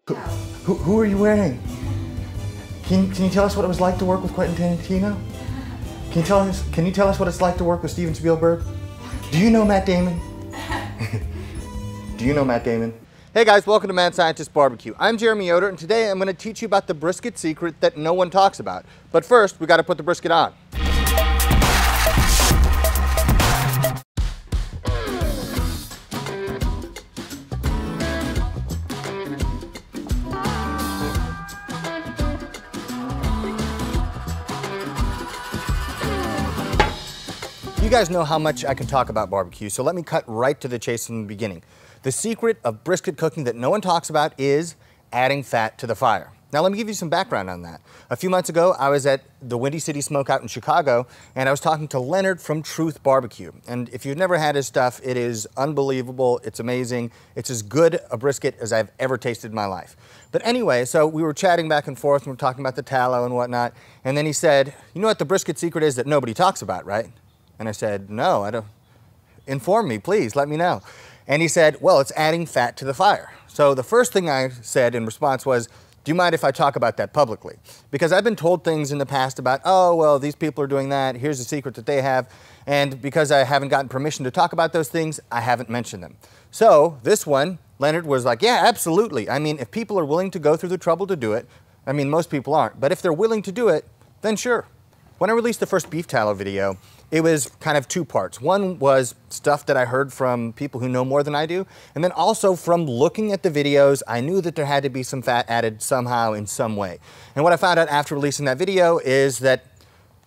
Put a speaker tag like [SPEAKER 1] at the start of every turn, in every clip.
[SPEAKER 1] Who are you wearing? Can you tell us what it was like to work with Quentin Tarantino? Can you tell us what it's like to work with Steven Spielberg? Do you know Matt Damon? Do you know Matt Damon? Hey guys, welcome to Mad Scientist BBQ. I'm Jeremy Yoder, and today I'm going to teach you about the brisket secret that no one talks about. But first, we got to put the brisket on. You guys know how much I can talk about barbecue, so let me cut right to the chase from the beginning. The secret of brisket cooking that no one talks about is adding fat to the fire. Now let me give you some background on that. A few months ago, I was at the Windy City Smokeout in Chicago, and I was talking to Leonard from Truth Barbecue. And if you've never had his stuff, it is unbelievable, it's amazing. It's as good a brisket as I've ever tasted in my life. But anyway, so we were chatting back and forth, and we were talking about the tallow and whatnot, and then he said, you know what the brisket secret is that nobody talks about, right? And I said, no, I don't. Inform me, please, let me know. And he said, well, it's adding fat to the fire. So the first thing I said in response was, do you mind if I talk about that publicly? Because I've been told things in the past about, oh, well, these people are doing that, here's a secret that they have, and because I haven't gotten permission to talk about those things, I haven't mentioned them. So this one, Leonard was like, yeah, absolutely. I mean, if people are willing to go through the trouble to do it, I mean, most people aren't, but if they're willing to do it, then sure. When I released the first beef tallow video, it was kind of two parts. One was stuff that I heard from people who know more than I do, and then also from looking at the videos, I knew that there had to be some fat added somehow in some way. And what I found out after releasing that video is that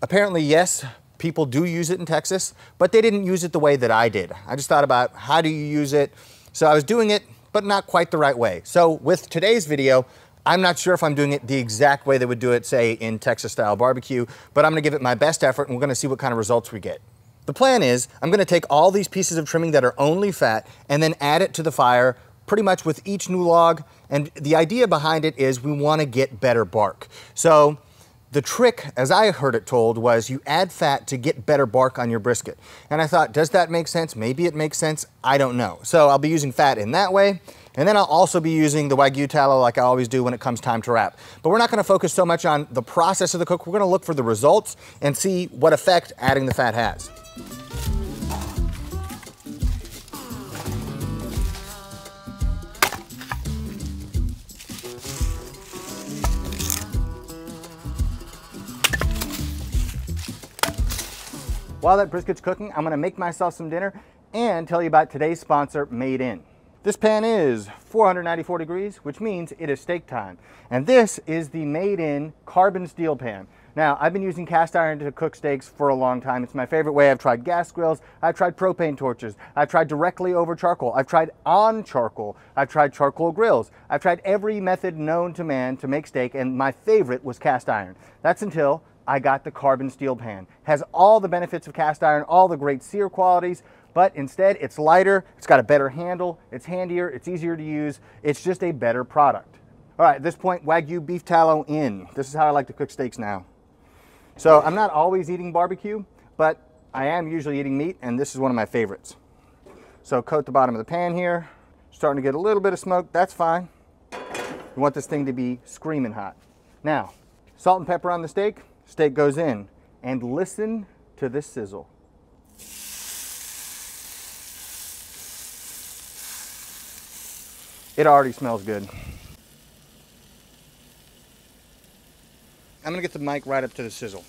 [SPEAKER 1] apparently, yes, people do use it in Texas, but they didn't use it the way that I did. I just thought about how do you use it? So I was doing it, but not quite the right way. So with today's video, I'm not sure if I'm doing it the exact way they would do it, say, in Texas-style barbecue, but I'm gonna give it my best effort and we're gonna see what kind of results we get. The plan is, I'm gonna take all these pieces of trimming that are only fat and then add it to the fire pretty much with each new log, and the idea behind it is we wanna get better bark. So the trick, as I heard it told, was you add fat to get better bark on your brisket. And I thought, does that make sense? Maybe it makes sense, I don't know. So I'll be using fat in that way, and then I'll also be using the Wagyu tallow like I always do when it comes time to wrap. But we're not gonna focus so much on the process of the cook, we're gonna look for the results and see what effect adding the fat has. While that brisket's cooking, I'm gonna make myself some dinner and tell you about today's sponsor, Maiden. This pan is 494 degrees, which means it is steak time. And this is the Maiden carbon steel pan. Now, I've been using cast iron to cook steaks for a long time. It's my favorite way. I've tried gas grills, I've tried propane torches, I've tried directly over charcoal, I've tried on charcoal, I've tried charcoal grills. I've tried every method known to man to make steak, and my favorite was cast iron. That's until I got the carbon steel pan. Has all the benefits of cast iron, all the great sear qualities, but instead it's lighter, it's got a better handle, it's handier, it's easier to use, it's just a better product. All right, at this point, Wagyu beef tallow in. This is how I like to cook steaks now. So I'm not always eating barbecue, but I am usually eating meat, and this is one of my favorites. So coat the bottom of the pan here, starting to get a little bit of smoke, that's fine. You want this thing to be screaming hot. Now, salt and pepper on the steak, steak goes in, and listen to this sizzle. It already smells good. I'm gonna get the mic right up to the sizzle.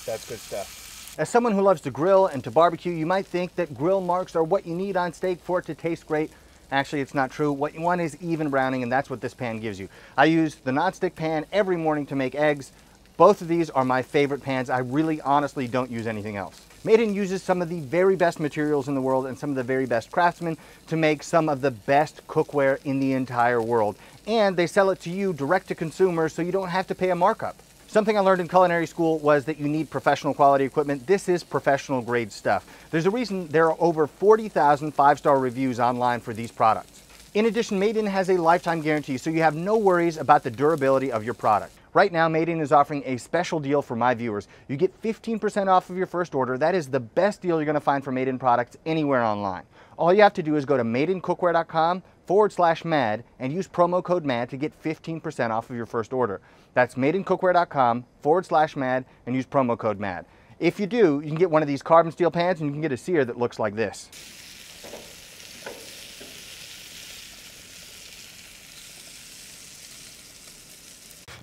[SPEAKER 1] That's good stuff. As someone who loves to grill and to barbecue, you might think that grill marks are what you need on steak for it to taste great. Actually, it's not true. What you want is even browning, and that's what this pan gives you. I use the nonstick pan every morning to make eggs. Both of these are my favorite pans. I really honestly don't use anything else. Maiden uses some of the very best materials in the world and some of the very best craftsmen to make some of the best cookware in the entire world. And they sell it to you direct to consumer, so you don't have to pay a markup. Something I learned in culinary school was that you need professional quality equipment. This is professional grade stuff. There's a reason there are over 40,000 five-star reviews online for these products. In addition, Maiden has a lifetime guarantee, so you have no worries about the durability of your product. Right now, Maiden is offering a special deal for my viewers. You get 15% off of your first order. That is the best deal you're gonna find for Maiden products anywhere online. All you have to do is go to maidencookware.com maidencookware.com/mad and use promo code MAD to get 15% off of your first order. That's maidencookware.com/mad and use promo code MAD. If you do, you can get one of these carbon steel pans and you can get a sear that looks like this.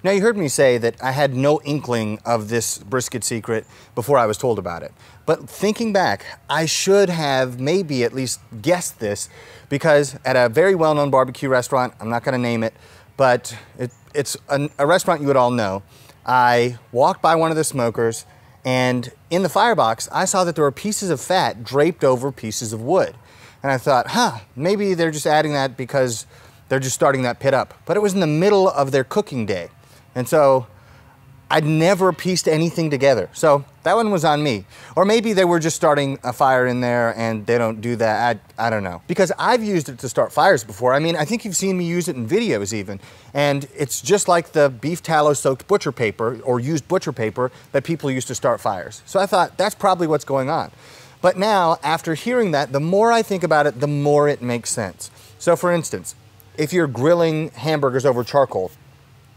[SPEAKER 1] Now, you heard me say that I had no inkling of this Brisket Secret before I was told about it. But thinking back, I should have maybe at least guessed this, because at a very well-known barbecue restaurant, I'm not going to name it, but it's a restaurant you would all know, I walked by one of the smokers, and in the firebox, I saw that there were pieces of fat draped over pieces of wood. And I thought, maybe they're just adding that because they're just starting that pit up. But it was in the middle of their cooking day. And so I'd never pieced anything together. So that one was on me. Or maybe they were just starting a fire in there and they don't do that. I don't know. Because I've used it to start fires before. I mean, I think you've seen me use it in videos even. And it's just like the beef tallow soaked butcher paper or used butcher paper that people use to start fires. So I thought that's probably what's going on. But now, after hearing that, the more I think about it, the more it makes sense. So for instance, if you're grilling hamburgers over charcoal,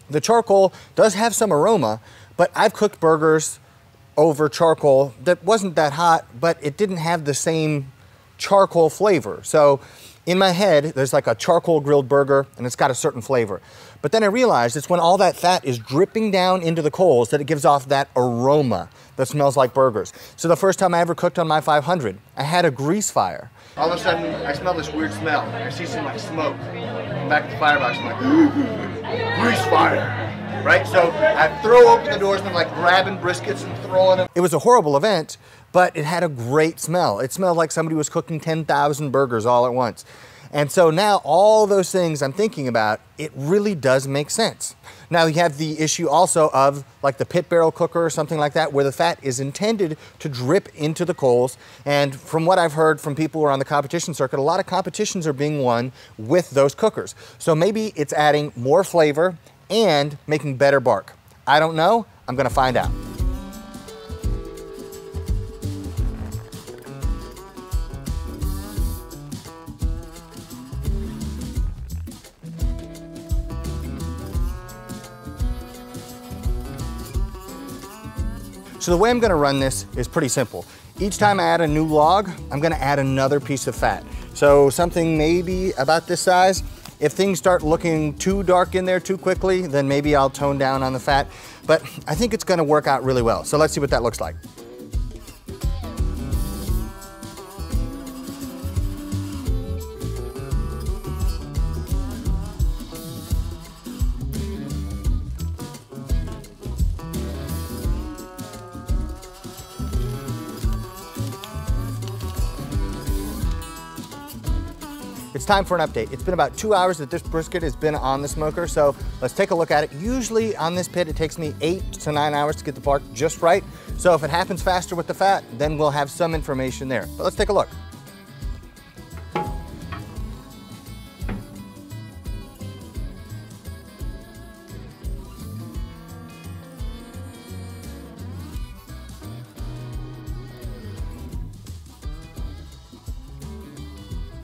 [SPEAKER 1] the charcoal does have some aroma, but I've cooked burgers over charcoal that wasn't that hot, but it didn't have the same charcoal flavor. So in my head, there's like a charcoal grilled burger and it's got a certain flavor. But then I realized it's when all that fat is dripping down into the coals that it gives off that aroma that smells like burgers. So the first time I ever cooked on my 500, I had a grease fire. All of a sudden, I smell this weird smell. I see some like smoke. I'm back at the firebox, I'm like, grease fire, right? So I throw open the doors and I'm like grabbing briskets and throwing them. It was a horrible event, but it had a great smell. It smelled like somebody was cooking 10,000 burgers all at once. And so now all those things I'm thinking about, it really does make sense. Now you have the issue also of like the pit barrel cooker or something like that, where the fat is intended to drip into the coals. And from what I've heard from people who are on the competition circuit, a lot of competitions are being won with those cookers. So maybe it's adding more flavor and making better bark. I don't know, I'm gonna find out. So the way I'm gonna run this is pretty simple. Each time I add a new log, I'm gonna add another piece of fat. So something maybe about this size. If things start looking too dark in there too quickly, then maybe I'll tone down on the fat. But I think it's gonna work out really well. So let's see what that looks like. It's time for an update. It's been about 2 hours that this brisket has been on the smoker, so let's take a look at it. Usually on this pit, it takes me 8 to 9 hours to get the bark just right. So if it happens faster with the fat, then we'll have some information there. But let's take a look.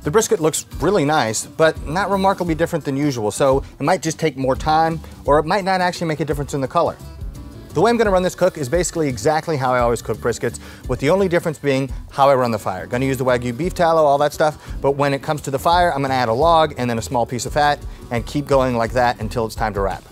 [SPEAKER 1] The brisket looks really nice, but not remarkably different than usual, so it might just take more time, or it might not actually make a difference in the color. The way I'm gonna run this cook is basically exactly how I always cook briskets, with the only difference being how I run the fire. Gonna use the Wagyu beef tallow, all that stuff, but when it comes to the fire, I'm gonna add a log and then a small piece of fat, and keep going like that until it's time to wrap.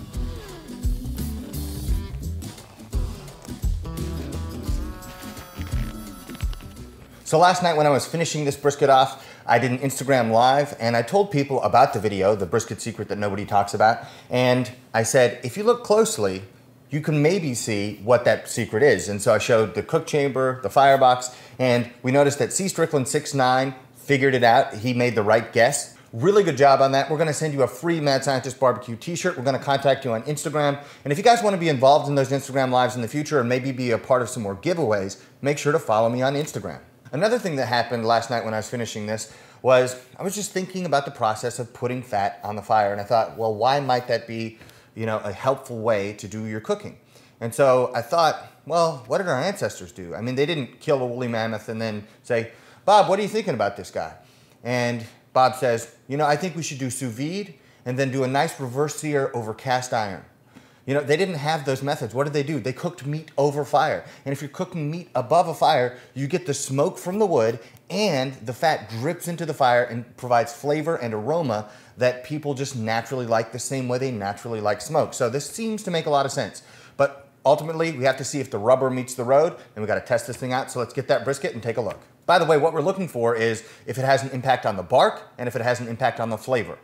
[SPEAKER 1] So last night when I was finishing this brisket off, I did an Instagram live and I told people about the video, the brisket secret that nobody talks about. And I said, if you look closely, you can maybe see what that secret is. And so I showed the cook chamber, the firebox, and we noticed that C. Strickland 69 figured it out. He made the right guess. Really good job on that. We're gonna send you a free Mad Scientist BBQ t-shirt. We're gonna contact you on Instagram. And if you guys wanna be involved in those Instagram lives in the future and maybe be a part of some more giveaways, make sure to follow me on Instagram. Another thing that happened last night when I was finishing this was I was just thinking about the process of putting fat on the fire, and I thought, well, why might that be, a helpful way to do your cooking? And so I thought, well, what did our ancestors do? I mean, they didn't kill a woolly mammoth and then say, Bob, what are you thinking about this guy? And Bob says, you know, I think we should do sous vide and then do a nice reverse sear over cast iron. You know, they didn't have those methods. What did they do? They cooked meat over fire. And if you're cooking meat above a fire, you get the smoke from the wood and the fat drips into the fire and provides flavor and aroma that people just naturally like the same way they naturally like smoke. So this seems to make a lot of sense. But ultimately, we have to see if the rubber meets the road, and we got to test this thing out. So let's get that brisket and take a look. By the way, what we're looking for is if it has an impact on the bark and if it has an impact on the flavor.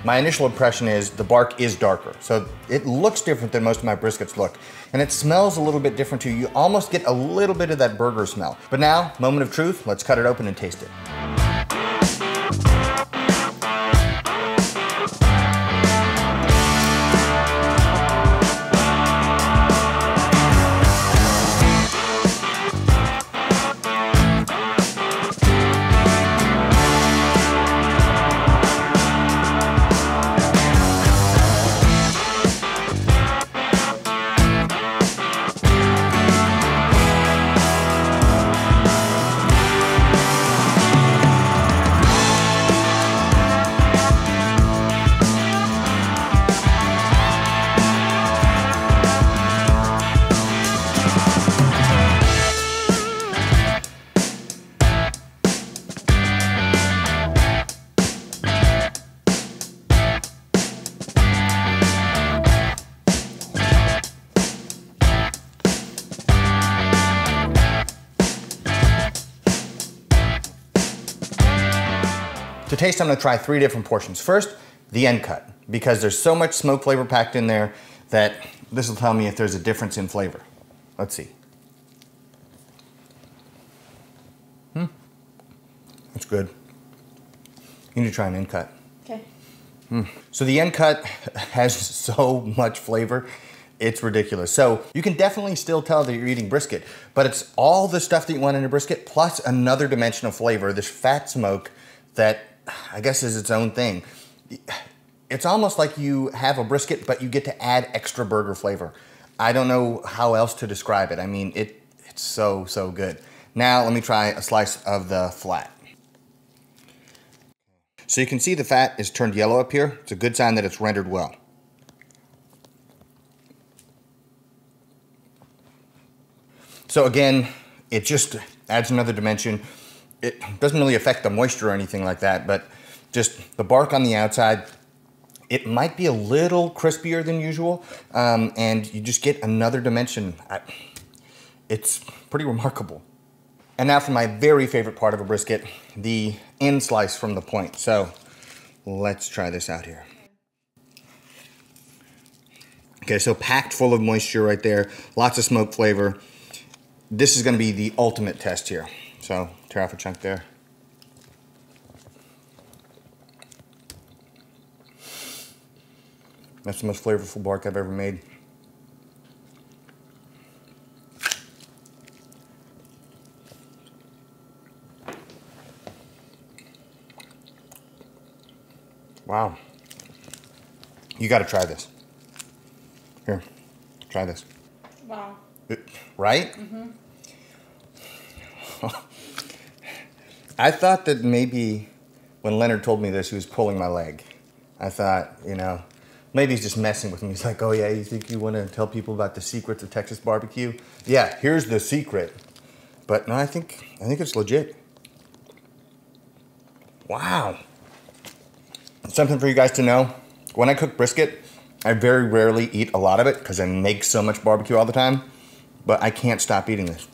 [SPEAKER 1] My initial impression is the bark is darker. So it looks different than most of my briskets look. And it smells a little bit different too. You almost get a little bit of that burger smell. But now, moment of truth, let's cut it open and taste it. To taste, I'm gonna try 3 different portions. First, the end cut, because there's so much smoke flavor packed in there that this will tell me if there's a difference in flavor. Let's see. That's good. You need to try an end cut.
[SPEAKER 2] Okay.
[SPEAKER 1] So the end cut has so much flavor, it's ridiculous. So you can definitely still tell that you're eating brisket, but it's all the stuff that you want in a brisket plus another dimension of flavor, this fat smoke that I guess is its own thing. It's almost like you have a brisket, but you get to add extra burger flavor. I don't know how else to describe it. I mean, it's so, so good. Now let me try a slice of the flat. So you can see the fat is turned yellow up here. It's a good sign that it's rendered well. So again, it just adds another dimension. It doesn't really affect the moisture or anything like that, but just the bark on the outside, it might be a little crispier than usual, and you just get another dimension. It's pretty remarkable. And now for my very favorite part of a brisket, the end slice from the point. So let's try this out here. Okay, so packed full of moisture right there, lots of smoke flavor. This is gonna be the ultimate test here. So tear off a chunk there. That's the most flavorful bark I've ever made. Wow. You gotta try this. Here, try this.
[SPEAKER 2] Wow.
[SPEAKER 1] Right? Mm-hmm. I thought that maybe when Leonard told me this, he was pulling my leg. I thought, you know, maybe he's just messing with me. He's like, oh yeah, you think you want to tell people about the secrets of Texas barbecue? Yeah, here's the secret. But no, I think it's legit. Wow. Something for you guys to know. When I cook brisket, I very rarely eat a lot of it because I make so much barbecue all the time, but I can't stop eating this.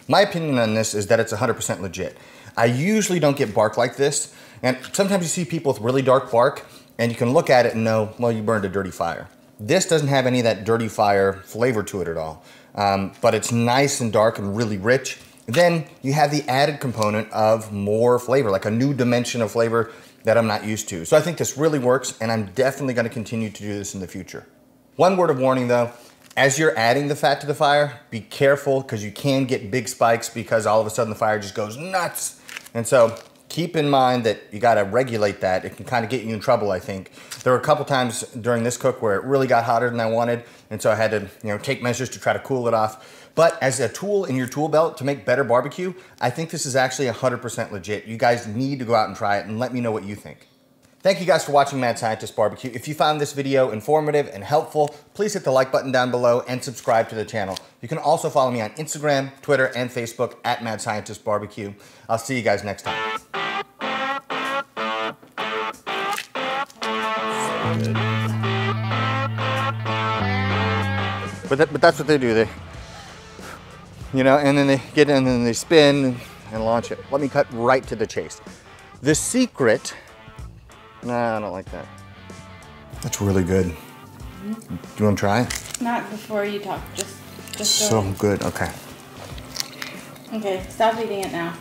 [SPEAKER 1] My opinion on this is that it's 100% legit. I usually don't get bark like this, and sometimes you see people with really dark bark, and you can look at it and know, well, you burned a dirty fire. This doesn't have any of that dirty fire flavor to it at all, but it's nice and dark and really rich. Then you have the added component of more flavor, like a new dimension of flavor that I'm not used to. So I think this really works, and I'm definitely gonna continue to do this in the future. One word of warning though, as you're adding the fat to the fire, be careful because you can get big spikes because all of a sudden the fire just goes nuts. And so keep in mind that you gotta regulate that. It can kind of get you in trouble, I think. There were a couple times during this cook where it really got hotter than I wanted, and so I had to, take measures to try to cool it off. But as a tool in your tool belt to make better barbecue, I think this is actually 100% legit. You guys need to go out and try it and let me know what you think. Thank you guys for watching Mad Scientist BBQ. If you found this video informative and helpful, please hit the like button down below and subscribe to the channel. You can also follow me on Instagram, Twitter, and Facebook at Mad Scientist BBQ. I'll see you guys next time. But that's what they do. They, and then they get in and then they spin and launch it. Let me cut right to the chase. The secret. Nah, I don't like that. That's really good. Do you want to try?
[SPEAKER 2] Not before you talk. Just go.
[SPEAKER 1] So good. Okay.
[SPEAKER 2] Okay, stop eating it now.